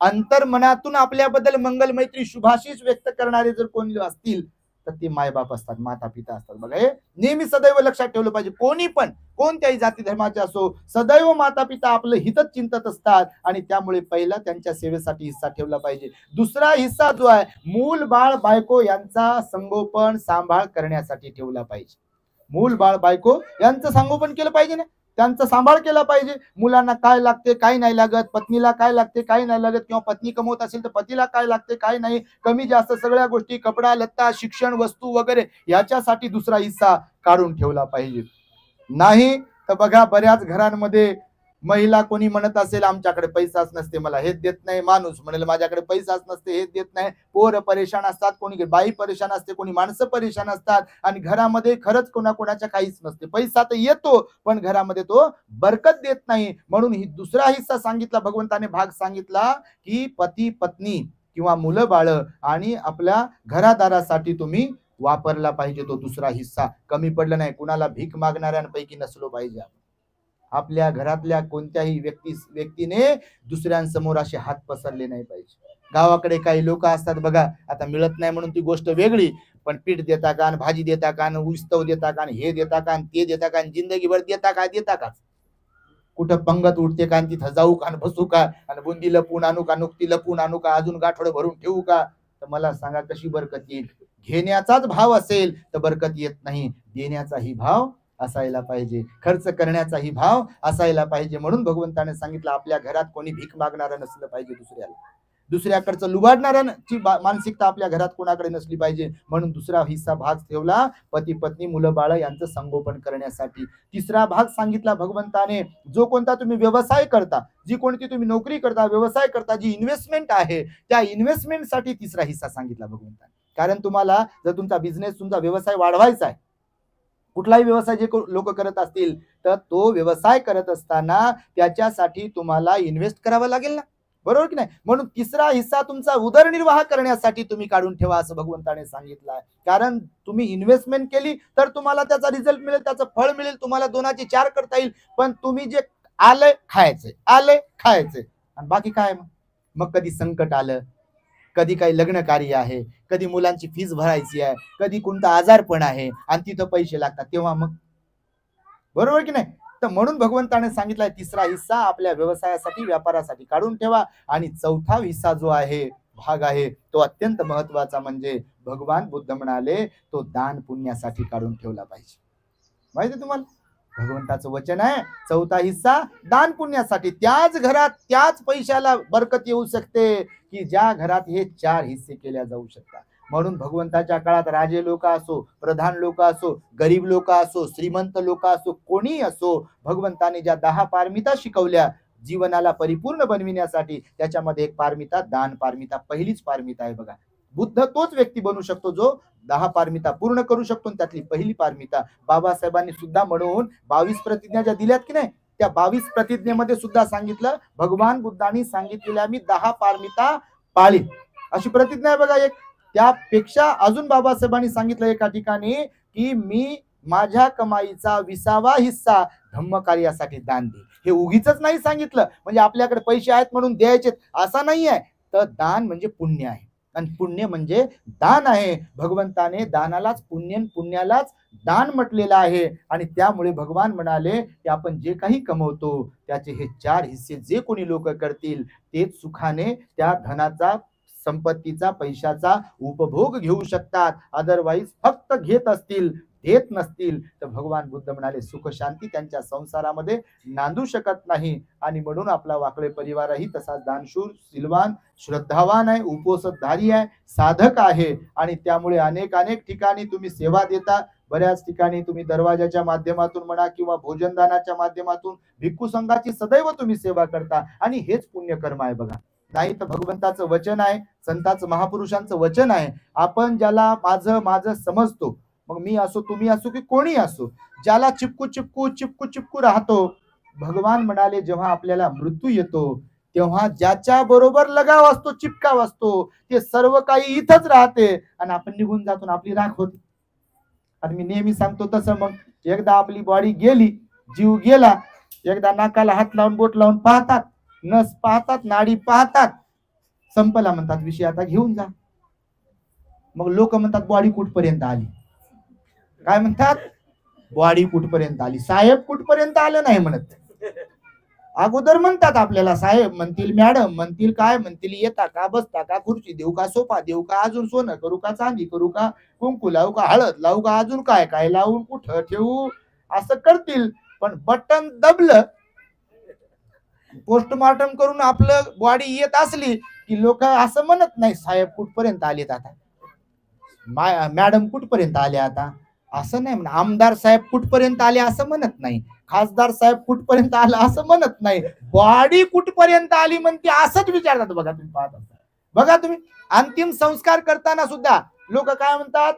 [SPEAKER 2] अंतर्मनातून आपल्याबद्दल मंगल मैत्री शुभाशीष व्यक्त करणारे जर कोणी असतील तर ते मायबाप असतात, माता पिता असतात. बघा, हे नेहमी सदैव लक्षात ठेवलं पाहिजे. कोणी पण कोणत्याही जाती धर्माचे असो, सदैव माता पिता आपलं हितच चिंतत असतात आणि त्यामुळे पहिला त्यांच्या सेवेसाठी हिस्सा ठेवला पाहिजे. दुसरा हिस्सा जो आहे, मूल बाळ बायको यांचा संगोपन सांभाळ करण्यासाठी ठेवला पाहिजे. मूल बाळ बायको यांचं संगोपन केलं पाहिजे ना, त्यांचा सांभाळ केला पाहिजे. मुलांना काय लागते काय नाही लागत, पत्नीला काय लागते काय नाही लागत, किंवा पत्नी कमवत असेल तर पतीला काय लागते काय नाही, कमी जास्त सगळ्या गोष्टी, कपडा लत्ता, शिक्षण, वस्तू वगैरे याच्यासाठी दुसरा हिस्सा काढून ठेवला पाहिजे. नाही तर बघा, बऱ्याच घरांमध्ये महिला कोणी म्हणत असेल आमच्याकडे पैसाच नसते, मला हेच देत नाही. माणूस म्हणेल माझ्याकडे पैसाच नसते, हेच देत नाही. पोर परेशान असतात, कोणी बाई परेशान असते, कोणी माणसं परेशान असतात आणि घरामध्ये खरंच कोणाकोणाच्या काहीच नसते. पैसा तर येतो पण घरामध्ये तो बरकत देत नाही. म्हणून ही दुसरा हिस्सा सांगितला भगवंताने, भाग सांगितला की पती पत्नी किंवा मुलं बाळ आणि आपल्या घरादारासाठी तुम्ही वापरला पाहिजे. तो दुसरा हिस्सा कमी पडला नाही. कुणाला भीक मागणाऱ्यांपैकी नसलो पाहिजे. आपल्या घरातल्या कोणत्याही व्यक्तीने दुसऱ्यांसमोर असे हात पसरले नाही पाहिजे. गावाकडे काही लोक असतात बघा, आता मिळत नाही म्हणून ती गोष्ट वेगळी, पण पीठ देता का, भाजी देता का, उस्तव देता का, हे देता का, ते देता का, जिंदगीभर देता का, कुठं पंगत उठते का, तिथं जाऊ का, बसू का, आणि बुंदी लपून आणू का, नुकती लपून आणू का, अजून गाठोडं भरून ठेवू का? तर मला सांगा कशी बरकत येईल? घेण्याचाच भाव असेल तर बरकत येत नाही, देण्याचाही भाव असायला पाहिजे, खर्च करण्याचाही भाव असायला पाहिजे. म्हणून भगवंताने सांगितलं, आपल्या घरात कोणी भीक मागणारा नसलं पाहिजे, दुसऱ्याकडचं लुबाडणाऱ्यांची मानसिकता आपल्या घरात कोणाकडे नसली पाहिजे. म्हणून दुसरा हिस्सा भाग ठेवला पती पत्नी मुलं बाळ यांचं संगोपन करण्यासाठी. तिसरा भाग सांगितला भगवंताने, जो कोणता तुम्ही व्यवसाय करता, जी कोणती तुम्ही नोकरी करता, व्यवसाय करता, जी इन्व्हेस्टमेंट आहे, त्या इन्व्हेस्टमेंटसाठी तिसरा हिस्सा सांगितला भगवंताने. कारण तुम्हाला जर तुमचा बिझनेस, तुमचा व्यवसाय वाढवायचा आहे, कुठलाही व्यवसाय जे लोक करत असतील तर तो व्यवसाय करत असताना त्याच्यासाठी तुम्हाला इन्व्हेस्ट करावं लागेल ना, बरोबर की नाही? म्हणून तिसरा हिस्सा तुमचा उदरनिर्वाह करण्यासाठी तुम्ही काढून ठेवा असं भगवंताने सांगितलं आहे. कारण तुम्ही इन्व्हेस्टमेंट केली तर तुम्हाला त्याचा रिझल्ट मिळेल, त्याचं फळ मिळेल, तुम्हाला दोनाची चार करता येईल. पण तुम्ही जे आलंय खायचंय आणि बाकी काय, मग कधी संकट आलं, कधी काही लग्न कार्य आहे, कधी मुलांची फीस भरायची आहे, कधी कोणता आजारपण आहे आणि तिथं पैसे लागतात, तेव्हा मग, बरोबर की नाही? तर म्हणून भगवंताने सांगितलंय तिसरा हिस्सा आपल्या व्यवसायासाठी, व्यापारासाठी काढून ठेवा. आणि चौथा हिस्सा जो आहे, भाग आहे, तो अत्यंत महत्वाचा, म्हणजे भगवान बुद्ध म्हणाले तो दान पुण्यासाठी काढून ठेवला पाहिजे. माहिती तुम्हाला, भगवंताचं वचन आहे, चौथा हिस्सा दान पुण्यासाठी. त्याच घरात त्याच पैशाला बरकत येऊ शकते की ज्या घरात हे 4 हिस्से केल्या जाऊ शकतात. म्हणून भगवंताच्या काळात राजे लोक असो, प्रधान लोक असो, गरीब लोक असो, श्रीमंत लोक असो, कोणी असो, भगवंताने ज्या 10 पारमिता शिकवल्या जीवनाला परिपूर्ण बनविण्यासाठी, त्याच्यामध्ये एक पारमिता दान पारमिता पहिलीच पारमिता आहे बघा. बुद्ध तोच व्यक्ती बनू शकतो जो 10 पारमिता पूर्ण करू शकतो. त्यातली पहिली पारमिता बाबासाहेबांनी सुद्धा म्हणून 22 प्रतिज्ञा ज्या दिल्यात की नाही, त्या 22 प्रतिज्ञेमध्ये सुद्धा सांगितलं, भगवान बुद्धांनी सांगितलेल्या मी 10 पारमिता पाळीन अशी प्रतिज्ञा आहे बघा एक. त्यापेक्षा अजून बाबासाहेबांनी सांगितलं एका ठिकाणी की मी माझ्या कमाईचा 20वा हिस्सा धम्म कार्यासाठी दान देईन. हे उगीच नाही सांगितलं म्हणजे आपल्याकडे पैसे आहेत म्हणून द्यायचे असा नाही आहे. तर दान म्हणजे पुण्य आहे आणि पुण्य म्हणजे दान आहे. भगवंताने दानालाच पुण्य, पुण्यालाच दान म्हटलेलं आहे. आणि त्यामुळे भगवान म्हणाले की आपण जे काही कमवतो त्याचे हे 4 हिस्से जे कोणी लोक करतील तेच सुखाने त्या धनाचा, संपत्तीचा, पैशाचा उपभोग घेऊ शकतात. अदरवाईज फक्त घेत असतील, देत नसतील तर भगवान बुद्ध म्हणाले सुख शांती त्यांच्या संसारामध्ये नांदू शकत नाही. आणि म्हणून आपला वाकळे परिवारही तसाच दानशूर, सिलवान, श्रद्धावान आहे, उपोषधारी आहे, साधक आहे. आणि त्यामुळे अनेक ठिकाणी तुम्ही सेवा देता. बऱ्याच ठिकाणी तुम्ही दरवाजाच्या माध्यमातून म्हणा किंवा भोजनदानाच्या माध्यमातून भिक्खू संघाची सदैव तुम्ही सेवा करता आणि हेच पुण्यकर्म आहे बघा. नाही तर भगवंताचं वचन आहे, संतांचं, महापुरुषांचं वचन आहे, आपण ज्याला माझं समजतो, मग मी असो, तुम्ही असो की कोणी असो, ज्याला चिपकू राहतो, भगवान म्हणाले जेव्हा आपल्याला मृत्यू येतो तेव्हा ज्याच्या बरोबर लगाव असतो, चिपकाव असतो, ते सर्व काही इथंच राहते आणि आपण निघून जातो, आपली राख होते. आणि मी नेहमी सांगतो तसं, मग एकदा आपली बॉडी गेली, जीव गेला, एकदा नाकाला हात लावून बोट लावून पाहतात, नस पाहतात, नाडी पाहतात, संपला म्हणतात विषय, आता घेऊन जा. मग लोक म्हणतात बॉडी कुठपर्यंत आली, काय म्हणतात बॉडी कुठपर्यंत आली, साहेब कुठपर्यंत आलं नाही म्हणत. अगोदर म्हणतात आपल्याला साहेब म्हणतील, मॅडम म्हणतील, काय म्हणतील, येता का, बसता का, खुर्ची देऊ का, सोफा देऊ का, अजून सोनं करू का, चांदी करू का, कुंकू लावू का, हळद लावू का, अजून काय काय लावून कुठं ठेवू, असं करतील. पण बटन दबलं, पोस्टमॉर्टम करून आपलं बॉडी येत असली की लोक असं म्हणत नाही साहेब कुठपर्यंत आलेत आता, मॅडम कुठपर्यंत आले आता, असं नाही म्हणा, आमदार साहेब कुठपर्यंत आले असं म्हणत नाही, खासदार साहेब कुठपर्यंत आला असं म्हणत नाही, बॉडी कुठपर्यंत आली म्हणते असंच विचारतात. बघा तुम्ही पाहत असता, बघा तुम्ही अंतिम संस्कार करताना सुद्धा लोक काय म्हणतात,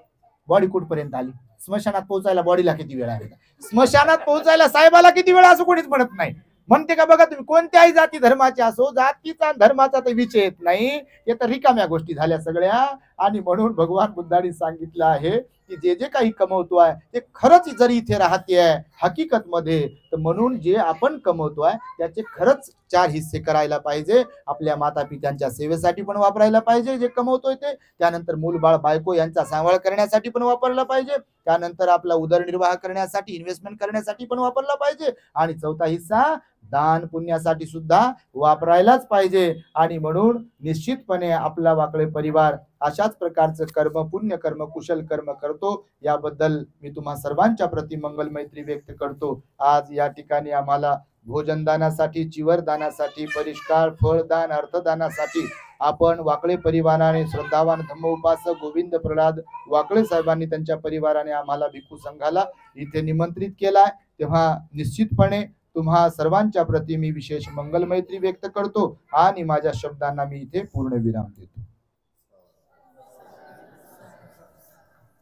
[SPEAKER 2] बॉडी कुठपर्यंत आली, स्मशानात पोहोचायला बॉडीला किती वेळ आहे, स्मशानात पोहोचायला साहेबाला किती वेळ, असं कोणीच म्हणत नाही. म्हणते का बघा तुम्ही, कोणत्याही जाती धर्माचे असो, जातीचा धर्माचा तर विषय येत नाही, हे तर रिकाम्या गोष्टी झाल्या सगळ्या. आणि म्हणून भगवान बुद्धांनी सांगितलं आहे की जे जे काही कमवतो आहे ते खरंच जरी इथे राहते आहे हकीकत मध्ये, तर म्हणून जे आपण कमवतो आहे त्याचे खरंच 4 हिस्से करायला पाहिजे. आपल्या माता पित्यांच्या सेवेसाठी पण वापरायला पाहिजे जे कमवतोय ते, त्यानंतर मूल बाळ बायको यांचा सांभाळ करण्यासाठी पण वापरला पाहिजे, त्यानंतर आपला उदरनिर्वाह करण्यासाठी, इन्व्हेस्टमेंट करण्यासाठी पण वापरला पाहिजे, आणि चौथा हिस्सा दान पुण्यासाठी सुद्धा वापरायलाच पाहिजे. आणि म्हणून निश्चितपणे आपला वाकळे परिवार अशाच प्रकारचं कर्म, पुण्य कर्म, कुशल कर्म करतो. याबद्दल मी तुम्हा सर्वांच्या प्रति मंगल मैत्री व्यक्त करतो. आज या ठिकाणी आम्हाला भोजनदानासाठी, चिवरदानासाठी, परिष्कार, फळदान, अर्थदानासाठी आपण वाकळे परिवाराने, श्रद्धावान धम्मोपासक गोविंद प्रल्हाद वाकळे साहेबांनी त्यांच्या परिवाराने आम्हाला भिक्खू संघाला इथे निमंत्रित केलाय. तेव्हा निश्चितपणे तुम्हा सर्वांच्या प्रति मी विशेष मंगल मैत्री व्यक्त करतो आणि माझ्या शब्दांना मी इथे पूर्ण विराम देतो.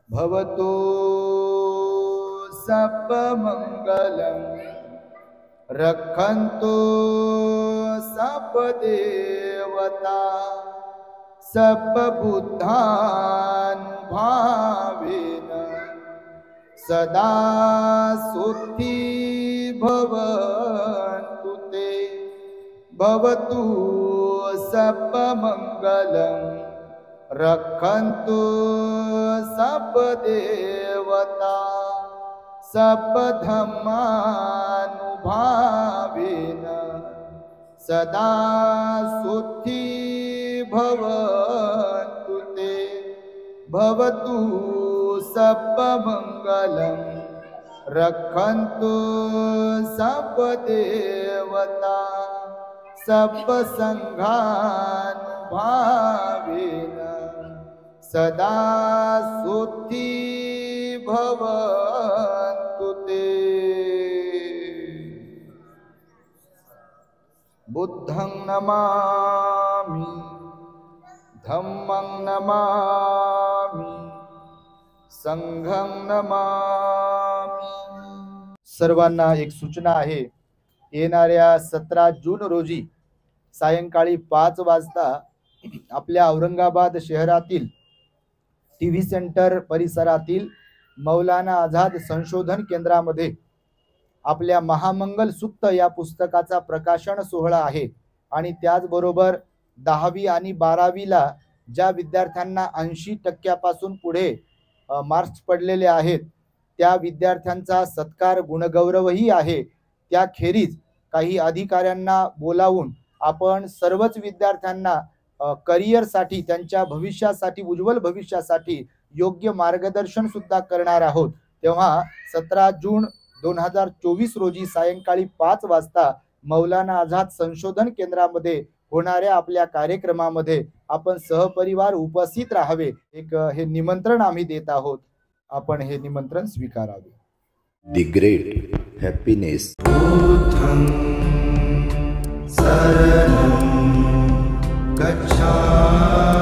[SPEAKER 2] भवतो सब मंगलम रखंतो सब देवता सब बुद्धानुभावेन सदा सुखी भवन्तु ते. भवतु सब मंगलम रखन्तु सब देवता सब धम्मानुभावेन सदा सुखी भवन्तु ते. भवतु सब मंगलम रक्षन्तु सर्वदेवता सर्वसङ्घानुभावेन सदा सुखी भवन्तु ते। बुद्धं नमामि, धम्मं नमामि, संघं नमामि। सर्वांना एक सूचना आहे, येणाऱ्या 17 जून रोजी सायंकाळी 5 वाजता आपल्या औरंगाबाद शहरातील टीव्ही सेंटर परिसरातील मौलाना आझाद संशोधन केंद्रामध्ये आपल्या महामंगल सुक्त या पुस्तकाचा प्रकाशन सोहळा आहे। आणि त्याचबरोबर 10वी आणि 12वीला ज्या विद्यार्थ्यांना 80% पुढे मार्क्स पडलेले आहेत त्या विद्यार्थ्यांचा सत्कार गुणगौरवही आहे। त्याखेरीज काही अधिकाऱ्यांना बोलावून आपण सर्वच विद्यार्थ्यांना करिअरसाठी, त्यांच्या भविष्यासाठी, उज्ज्वल भविष्यासाठी योग्य मार्गदर्शन सुद्धा करणार आहोत। तेव्हा 17 जून 2024 रोजी सायंकाळी 5 वाजता मौलाना आझाद संशोधन केंद्रामध्ये होणाऱ्या आपल्या कार्यक्रमामध्ये आपण सहपरिवार उपस्थित राहावे, एक हे निमंत्रण आम्ही देत आहोत। आपण हे निमंत्रण स्वीकारावे।
[SPEAKER 1] The great happiness.
[SPEAKER 2] बुद्धं शरणं गच्छामि।